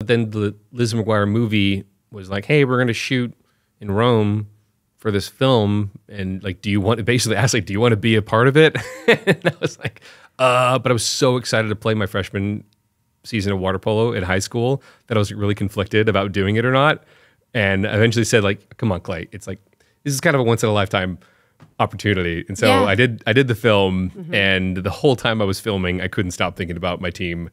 But then the Liz McGuire movie was like, hey, we're going to shoot in Rome for this film. And like, basically asked, like, do you want to be a part of it? And I was like, but I was so excited to play my freshman season of water polo in high school that I was really conflicted about doing it or not. And I eventually said, like, come on, Clay. It's like, this is kind of a once in a lifetime opportunity. And so I did the film, and the whole time I was filming, I couldn't stop thinking about my team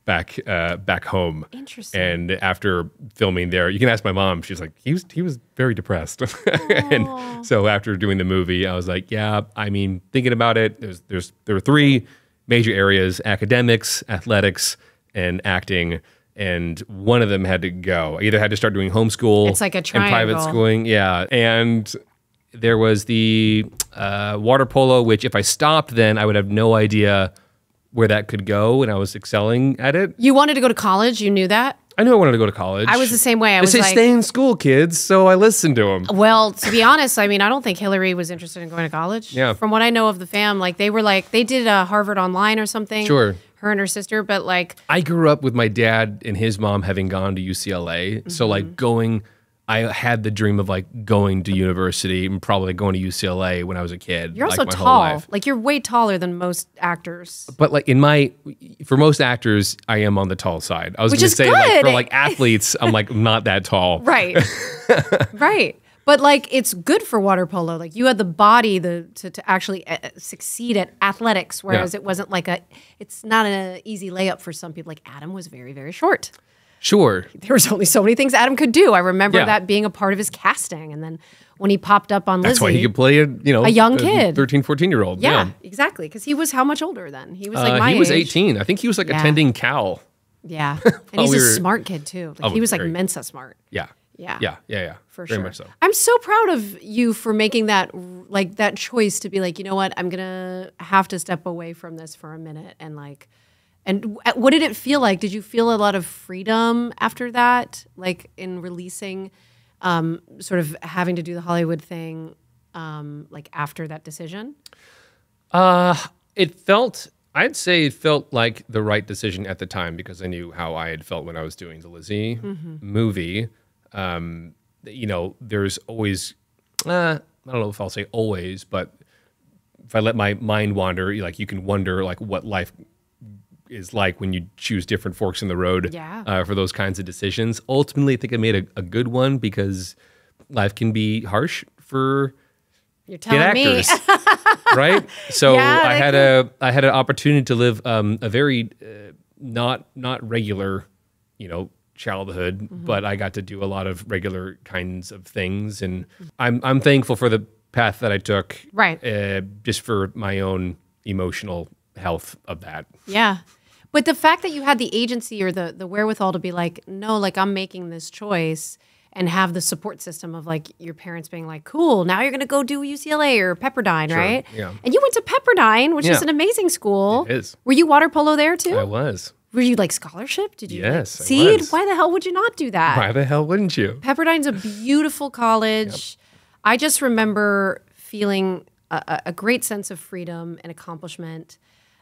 back home. Interesting. And after filming there, you can ask my mom, she's like, he was very depressed. And so after doing the movie, I was like, yeah, I mean, thinking about it, there were 3 major areas: academics, athletics, and acting. And one of them had to go. I either had to start doing homeschool. It's like a triangle. And private schooling. Yeah. And there was the water polo, which if I stopped then, I would have no idea where that could go, and I was excelling at it. You wanted to go to college? You knew that? I knew I wanted to go to college. I was the same way. They say stay in school, kids, so I listened to them. Well, to be honest, I mean, I don't think Hilary was interested in going to college. Yeah. From what I know of the fam, like they did Harvard Online or something. Sure. Her and her sister, but like... I grew up with my dad and his mom having gone to UCLA, so like I had the dream of like going to university and probably going to UCLA when I was a kid. You're also like, my whole tall. life. Like you're way taller than most actors. But like for most actors, I am on the tall side. I was going to say, good. like, for like athletes, I'm like not that tall. Right. Right. But like it's good for water polo. Like you had the body to actually succeed at athletics, whereas it wasn't like it's not an easy layup for some people. Like Adam was very, very short. Sure. There was only so many things Adam could do. I remember that being a part of his casting. And then when he popped up on Lizzie. That's why he could play a young kid. 13, 14-year-old. Yeah, exactly. Because he was how much older then? He was like my age. He was 18. I think he was like attending Cal. Yeah. And he's a smart kid too. Like he was like Mensa smart. Yeah. Yeah. For Very sure. Much so. I'm so proud of you for making that choice to be like, you know what, I'm gonna have to step away from this for a minute and like. And what did it feel like? Did you feel a lot of freedom after that, like in releasing, sort of having to do the Hollywood thing, like after that decision? I'd say it felt like the right decision at the time because I knew how I had felt when I was doing the Lizzie movie. There's always, I don't know if I'll say always, but if I let my mind wander, like you can wonder like what life is like when you choose different forks in the road for those kinds of decisions. Ultimately, I think I made a good one because life can be harsh for You're telling actors, me. right? So I had an opportunity to live a very not regular, childhood, but I got to do a lot of regular kinds of things, and I'm thankful for the path that I took, right? Just for my own emotional health of that. Yeah. But the fact that you had the agency or the wherewithal to be like, no, like I'm making this choice and have the support system of like your parents being like, cool, now you're going to go do UCLA or Pepperdine, right? Yeah. And you went to Pepperdine, which is an amazing school. It is. Were you water polo there too? I was. Were you like scholarship? Did you? Yes, I see? was. Why the hell would you not do that? Why the hell wouldn't you? Pepperdine's a beautiful college. Yep. I just remember feeling a great sense of freedom and accomplishment.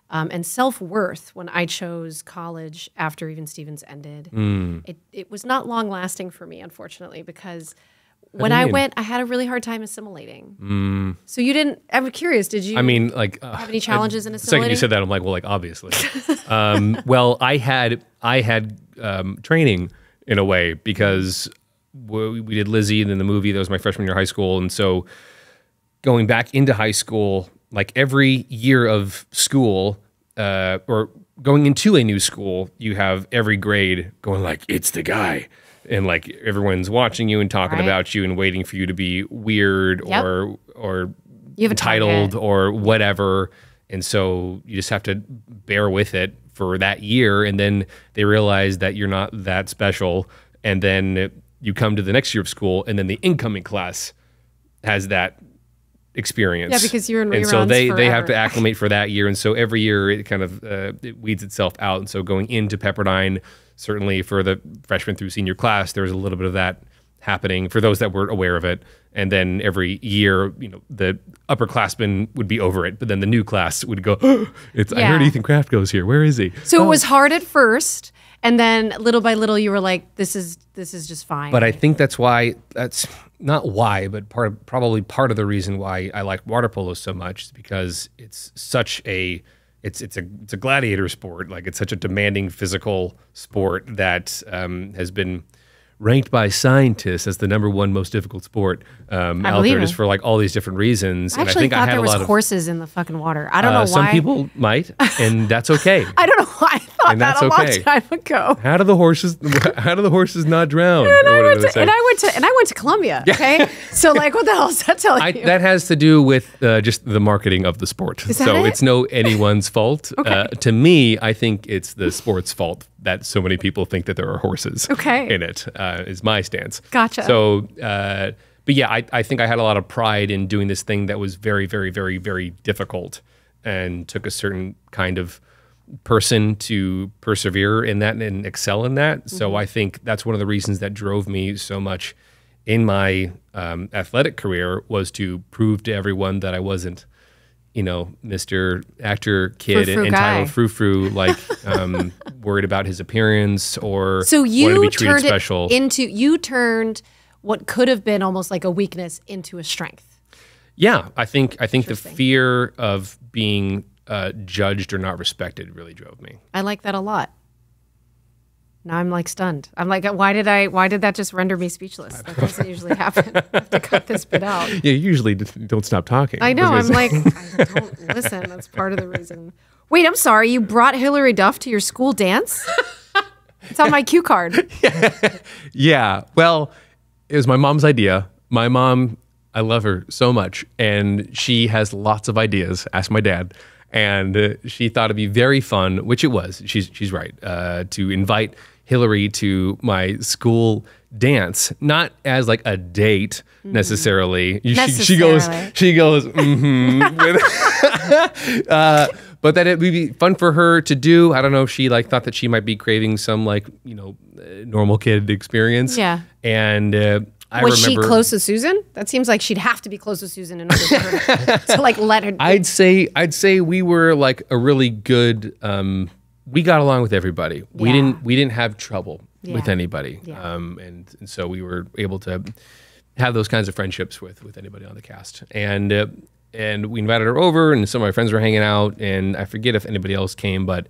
And self-worth when I chose college after Even Stevens ended. It was not long-lasting for me, unfortunately, because when I went, I had a really hard time assimilating. So you didn't, I'm curious, did you have any challenges in assimilating? The second you said that, I'm like, well, like, obviously. Well, I had training in a way because we did Lizzie and then the movie. That was my freshman year of high school. And so going back into high school, like every year of school or going into a new school, you have every grade going like, it's the guy. And like everyone's watching you and talking about you and waiting for you to be weird or you have entitled or whatever. And so you just have to bear with it for that year. And then they realize that you're not that special. And then you come to the next year of school and then the incoming class has that experience. Yeah, because you're in reruns and so they forever. have to acclimate for that year. And so every year it kind of it weeds itself out. And so going into Pepperdine, certainly for the freshman through senior class, there was a little bit of that happening for those that weren't aware of it. And then every year, the upperclassmen would be over it, but then the new class would go, I heard Ethan Kraft goes here. Where is he? So it was hard at first. And then little by little, you were like, this is just fine. But I think that's not why, but probably part of the reason why I like water polo so much is because it's such it's a gladiator sport. Like, it's such a demanding physical sport that has been ranked by scientists as the #1 most difficult sport out there, just for like all these different reasons. I actually thought there was horses in the fucking water. I don't know why. Some people might, and that's okay. I don't know why I thought that a long time ago. How do the horses not drown? And I went to Columbia. Okay, so like, what the hell is that telling you? That has to do with just the marketing of the sport. It's no anyone's fault. Okay. To me, I think it's the sport's fault that so many people think that there are horses in it, is my stance. Gotcha. So, but yeah, I think I had a lot of pride in doing this thing that was very, very, very, very difficult and took a certain kind of person to persevere in that and excel in that. Mm-hmm. So I think that's one of the reasons that drove me so much in my athletic career, was to prove to everyone that I wasn't, Mr. Actor kid entitled frou-frou, like worried about his appearance or wanted to be treated special. You turned what could have been almost like a weakness into a strength. Yeah, I think the fear of being judged or not respected really drove me. I like that a lot. Now I'm like stunned. I'm like, why did that just render me speechless? That doesn't usually happen. I have to cut this bit out. Yeah, you usually don't stop talking. I know. I'm like, I don't listen. That's part of the reason. Wait, I'm sorry. You brought Hilary Duff to your school dance? It's on my cue card. Yeah. Well, it was my mom's idea. My mom, I love her so much, and she has lots of ideas. Ask my dad. And she thought it'd be very fun, which it was. She's right, to invite Hilary to my school dance, not as like a date necessarily. She goes, but that it would be fun for her to do. I don't know if she like thought that she might be craving some like, normal kid experience. Yeah. And was she close to Susan? That seems like she'd have to be close to Susan in order for her to like let her. I'd say we were like a really good. We got along with everybody. Yeah. We didn't have trouble with anybody. Yeah. And so we were able to have those kinds of friendships with anybody on the cast. And we invited her over, and some of my friends were hanging out, and I forget if anybody else came, but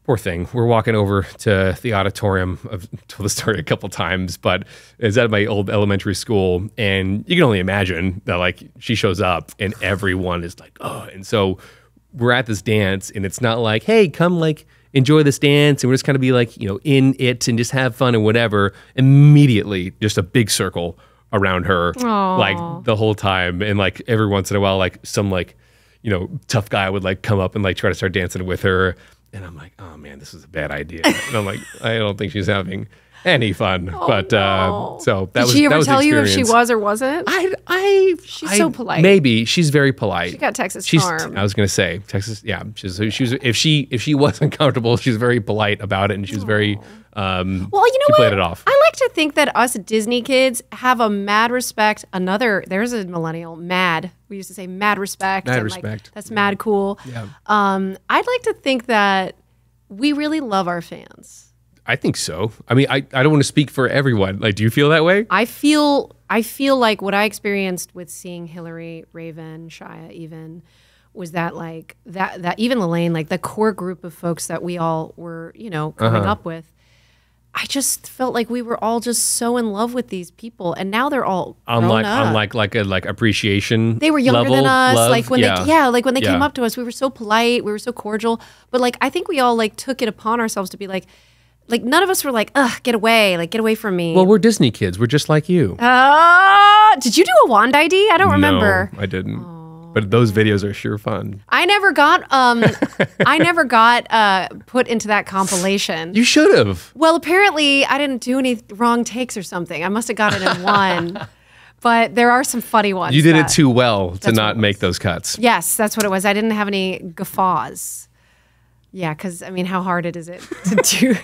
poor thing. We're walking over to the auditorium. I've told the story a couple times, but it's at my old elementary school, and you can only imagine that like she shows up and everyone is like, oh. And so we're at this dance, and it's not like, hey, come like enjoy this dance, and we're just kind of be like, in it and just have fun and whatever. Immediately, just a big circle around her, Aww. like the whole time, and like every once in a while, like some like, tough guy would like come up and like try to start dancing with her. And I'm like, oh man, this is a bad idea. And I'm like, I don't think she's having any fun. Oh, but no. So that Did was she ever that was tell the you if experience. she was or wasn't? She's so polite. Maybe she's very polite. She got Texas charm. I was gonna say Texas. Yeah, she was. If she wasn't comfortable, she's very polite about it, and she was very. Well, you know she what? played it off. I like to think that us Disney kids have a mad respect. There's a millennial, mad. We used to say mad respect. Mad and respect. Like, that's mad cool. Yeah. I'd like to think that we really love our fans. I think so. I mean, I don't want to speak for everyone. Like, do you feel that way? I feel like what I experienced with seeing Hilary, Raven, Shia even, was that like that even Lelaine, like the core group of folks that we all were, coming up with. I just felt like we were all just so in love with these people, and now they're all grown up. like appreciation. They were younger than us. Love. Like when they came up to us, we were so polite, we were so cordial. But like I think we all like took it upon ourselves to be like none of us were like, ugh, get away from me. Well, we're Disney kids. We're just like you. Did you do a wand ID? I don't remember. No, I didn't. But those videos are sure fun. I never got put into that compilation. You should have. Well, apparently I didn't do any wrong takes or something. I must have got it in one. But there are some funny ones. You did it too well to not make those cuts. Yes, that's what it was. I didn't have any guffaws. Yeah, because I mean, how hard is it to do?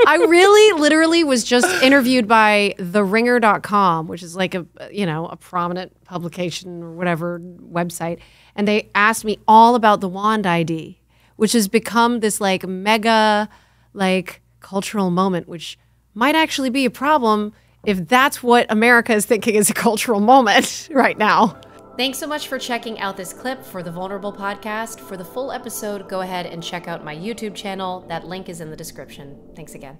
I really literally was just interviewed by TheRinger.com, which is like a prominent publication or whatever website. And they asked me all about the Wand ID, which has become this like mega like cultural moment, which might actually be a problem if that's what America is thinking is a cultural moment right now. Thanks so much for checking out this clip for the Vulnerable Podcast. For the full episode, go ahead and check out my YouTube channel. That link is in the description. Thanks again.